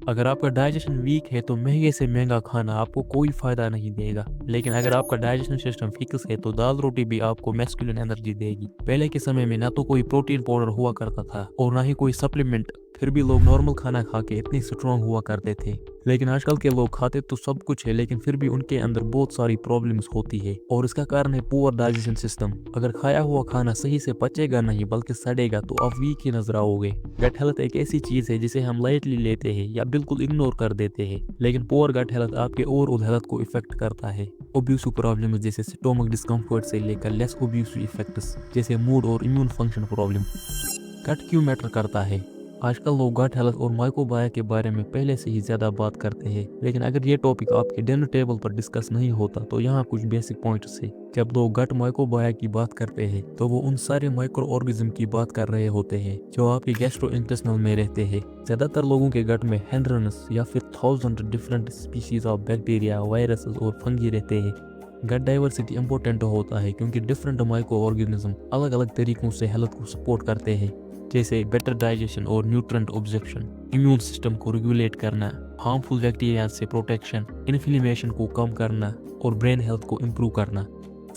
اگر آپ کا ڈائجیشن ویک ہے تو مہنگے سے مہنگا کھانا آپ کو کوئی فائدہ نہیں دے گا، لیکن اگر آپ کا ڈائجیشن سسٹم فکس ہے تو دال روٹی بھی آپ کو میسکولن انرجی دے گی۔ پہلے کے سمے میں نہ تو کوئی پروٹین پاؤڈر ہوا کرتا تھا اور نہ ہی کوئی سپلیمنٹ، پھر بھی لوگ نارمل کھانا کھا کے اتنی سٹرونگ ہوا کرتے تھے۔ لیکن آج کل کے لوگ کھاتے تو سب کچھ ہے لیکن پھر بھی ان کے اندر بہت ساری پرابلمز ہوتی ہے، اور اس کا کارن ہے پور ڈائجیشن سسٹم۔ اگر کھایا ہوا کھانا صحیح سے پچے گا نہیں بلکہ سڑے گا تو آپ ویک ہی نظر آؤ گے۔ گٹ ہیلتھ ایک ایسی چیز ہے جسے ہم لائٹلی لیتے ہیں یا بالکل اگنور کر دیتے ہیں، لیکن پور گٹ ہیلتھ آپ کے اوور ہیلتھ کو افیکٹ کرتا ہے۔ اوبیسو پرابلمز جیسے سٹومک ڈسکمفرٹ سے لے کر لیس اوبیسو افیکٹس جیسے موڈ اور امیون فنکشن پرابلم۔ گٹ کیوں میٹر کرتا ہے؟ آج کل لوگ گٹ ہیلتھ اور مائکوبایو کے بارے میں پہلے سے ہی زیادہ بات کرتے ہیں، لیکن اگر یہ ٹاپک آپ کے ڈنر ٹیبل پر ڈسکس نہیں ہوتا تو یہاں کچھ بیسک پوائنٹس ہیں۔ جب لوگ گٹ مائکوبایو کی بات کرتے ہیں تو وہ ان سارے مائکرو آرگنزم کی بات کر رہے ہوتے ہیں جو آپ کے گیسٹرو انٹسٹینل میں رہتے ہیں۔ زیادہ تر لوگوں کے گٹ میں ہنڈرنس یا پھر 1000 different species of bacteria, viruses اور فنگی رہتے ہیں۔ گٹ ڈائیورسٹی امپورٹنٹ ہوتا ہے کیونکہ ڈفرنٹ مائکرو آرگنزم الگ الگ طریقوں سے ہیلتھ کو سپورٹ کرتے ہیں، جیسے بیٹر ڈائجیشن اور نیوٹرنٹ ابزرپشن، امیون سسٹم کو ریگولیٹ کرنا، ہارمفل بیکٹیریا سے پروٹیکشن، انفلیمیشن کو کم کرنا اور برین ہیلتھ کو امپروو کرنا۔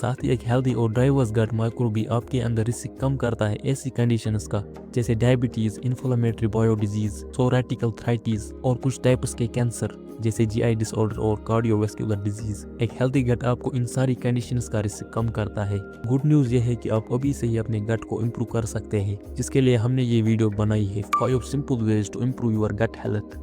ساتھ ہی ایک ہیلدی اور ڈائیورس گٹ مائکرو بھی آپ کے اندر رسک کم کرتا ہے ایسی کنڈیشنز کا جیسے ڈائبٹیز، انفلیمیٹری بایو ڈیزیز، سوریٹیکل تھرائٹیز اور کچھ ٹائپس کے کینسر جیسے جی آئی ڈس آرڈر اور کارڈیو ویسکولر ڈیزیز۔ ایک ہیلدی گٹ آپ کو ان ساری کنڈیشنز کا رسک کم کرتا ہے۔ گڈ نیوز یہ ہے کہ آپ ابھی سے ہی اپنے گٹ کو امپروو کر سکتے ہیں، جس کے لیے ہم نے یہ ویڈیو بنائی ہے 5 simple ways to improve your gut health.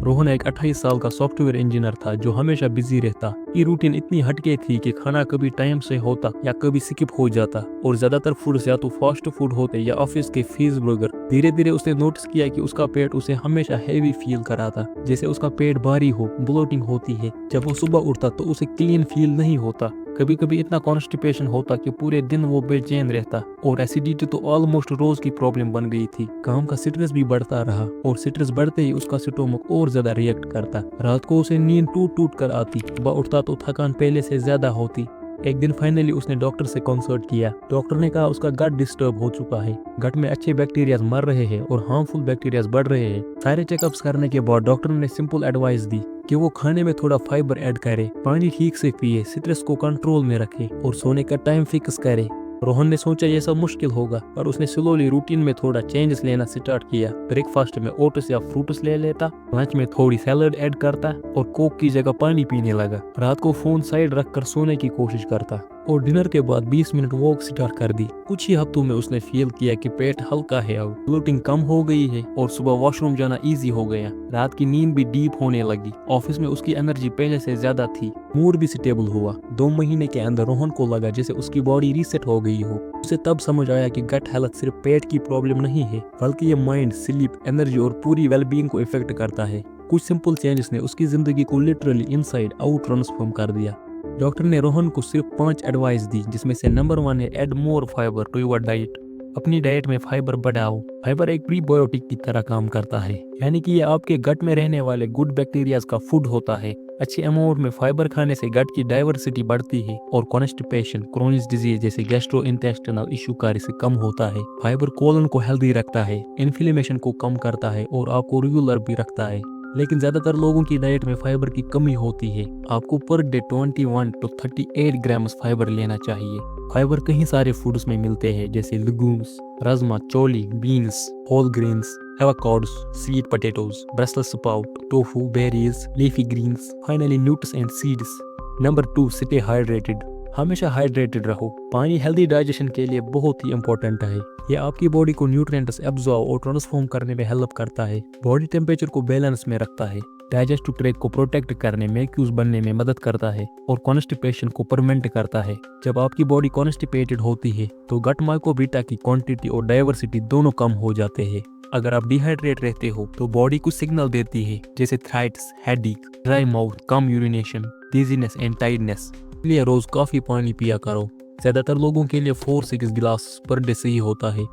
Rohan ایک 28 سال کا سافٹ ویئر انجینئر تھا جو ہمیشہ بزی رہتا۔ یہ روٹین اتنی ہٹکے تھی کہ کھانا کبھی ٹائم سے ہوتا یا کبھی سکپ ہو جاتا، اور زیادہ تر فوڈز یا تو فاسٹ فوڈ ہوتے یا آفس کے فیس برگر۔ دھیرے دھیرے اس نے نوٹس کیا کہ اس کا پیٹ اسے ہمیشہ ہیوی فیل کراتا، جیسے اس کا پیٹ بھاری ہو، بلوٹنگ ہوتی ہے۔ جب وہ صبح اٹھتا تو اسے کلین فیل نہیں ہوتا، کبھی کبھی اتنا کانسٹیپیشن ہوتا کہ پورے دن وہ بے چین رہتا، اور ایسیڈیٹی تو آلموسٹ روز کی پرابلم بن گئی تھی۔ کام کا سٹریس بھی بڑھتا رہا، اور سٹریس بڑھتے ہی اس کا سٹومک اور زیادہ ریئیکٹ کرتا۔ رات کو اسے نیند ٹوٹ ٹوٹ کر آتی، صبح اٹھتا تو تھکان پہلے سے زیادہ ہوتی۔ ایک دن فائنلی اس نے ڈاکٹر سے کنسلٹ کیا۔ ڈاکٹر نے کہا اس کا گٹ ڈسٹرب ہو چکا ہے، گٹ میں اچھے بیکٹیریاز مر رہے ہیں اور ہارمفل بیکٹیریاز بڑھ رہے ہیں۔ سارے چیک اپس کرنے کے بعد ڈاکٹر نے سمپل ایڈوائس دی کہ وہ کھانے میں تھوڑا فائبر ایڈ کرے، پانی ٹھیک سے پیے، سٹریس کو کنٹرول میں رکھے اور سونے کا ٹائم فکس کرے۔ روہن نے سوچا یہ سب مشکل ہوگا، پر اس نے سلولی روٹین میں تھوڑا چینجز لینا سٹارٹ کیا۔ بریک فاسٹ میں اوٹس یا فروٹس لے لیتا، لنچ میں تھوڑی سیلڈ ایڈ کرتا اور کوک کی جگہ پانی پینے لگا۔ رات کو فون سائیڈ رکھ کر سونے کی کوشش کرتا اور ڈنر کے بعد 20 منٹ واک سٹارٹ کر دی۔ کچھ ہی ہفتوں میں اس نے فیل کیا کہ پیٹ ہلکا ہے، اب بلوٹنگ کم ہو گئی ہے اور صبح واش روم جانا ایزی ہو گیا۔ رات کی نیند بھی ڈیپ ہونے لگی، آفس میں اس کی انرجی پہلے سے زیادہ تھی، موڈ بھی سٹیبل ہوا۔ 2 مہینے کے اندر روہن کو لگا جیسے اس کی باڈی ریسیٹ ہو گئی ہو۔ اسے تب سمجھ آیا کہ گٹ ہیلتھ صرف پیٹ کی پرابلم نہیں ہے، بلکہ یہ مائنڈ، سلیپ، انرجی اور پوری ویل بینگ کو افیکٹ کرتا ہے۔ کچھ سمپل چینجز نے اس کی زندگی کو لٹرلی انسائیڈ آؤٹ ٹرانسفارم کر دیا۔ ڈاکٹر نے روہن کو صرف 5 ایڈوائس دی، جس میں سے نمبر 1 ہے add more fibre to your diet. اپنی ڈائٹ میں فائبر بڑھاؤ۔ فائبر ایک پری بایوٹک کی طرح کام کرتا ہے، یعنی کہ یہ آپ کے گٹ میں رہنے والے گڈ بیکٹیریاز کا فوڈ ہوتا ہے۔ اچھے اماؤنٹ میں فائبر کھانے سے گٹ کی ڈائیورسٹی بڑھتی ہے اور کانسٹیپیشن، کرونز ڈیزیز جیسے گیسٹرو انٹسٹینل ایشو کا رسک کم ہوتا ہے۔ فائبر کولن کو ہیلدی رکھتا ہے، انفلیمیشن کو کم کرتا ہے اور آپ کو ریگولر بھی رکھتا ہے۔ لیکن زیادہ تر لوگوں کی ڈائٹ میں فائبر کی کمی ہوتی ہے۔ آپ کو per day 21 to 38 grams fibre لینا چاہیے۔ فائبر کہیں سارے فوڈز میں ملتے ہیں جیسے legumes, rajma, chole, beans, whole grains, avocados, sweet potatoes, Brussels sprout, tofu, berries, leafy greens, finally nuts and seeds. Number 2، stay hydrated. ہمیشہ ہائیڈریٹڈ رہو۔ پانی ہیلدی ڈائجیشن کے لیے بہت ہی امپورٹنٹ ہے۔ یہ آپ کی باڈی کو نیوٹرینٹس ایبزارب اور ٹرانسفارم کرنے میں ہیلپ کرتا ہے، باڈی ٹیمپریچر کو بیلنس میں رکھتا ہے، ڈائجسٹو ٹریکٹ کو پروٹیکٹ کرنے، میکیوز بننے میں مدد کرتا ہے اور کانسٹیپیشن کو پرمنٹ کرتا ہے۔ جب آپ کی باڈی کانسٹیپیٹڈ ہوتی ہے تو گٹ مائکروبیٹا کی کوانٹٹی اور ڈائیورسٹی دونوں کم ہو جاتے ہیں۔ اگر آپ ڈی ہائیڈریٹ رہتے ہو تو باڈی کچھ سگنل دیتی ہے جیسے تھرائٹس، ہیڈیک، ڈرائی ماؤتھ، کم یورینیشن، ڈیزینس اینڈ ٹائرڈنس۔ اس لیے روز کافی پانی پیا کرو۔ زیادہ تر لوگوں کے لیے 4-6 گلاس پر ڈے صحیح ہوتا ہے۔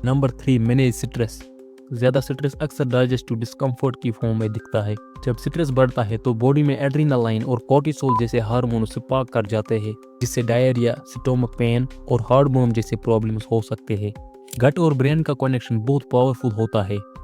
Number 3، manage stress. زیادہ سٹریس اکثر ڈائجسٹو ڈسکمفرٹ کی فارم میں دکھتا ہے۔ جب سٹریس بڑھتا ہے تو باڈی میں ایڈرینالائن اور کورٹیسول جیسے ہارمون سپاک کر جاتے ہیں، جس سے ڈائریا، سٹومک پین اور ہارٹ برن جیسے پرابلمز ہو سکتے ہیں۔ گٹ اور برین کا کنیکشن بہت پاورفل ہوتا ہے۔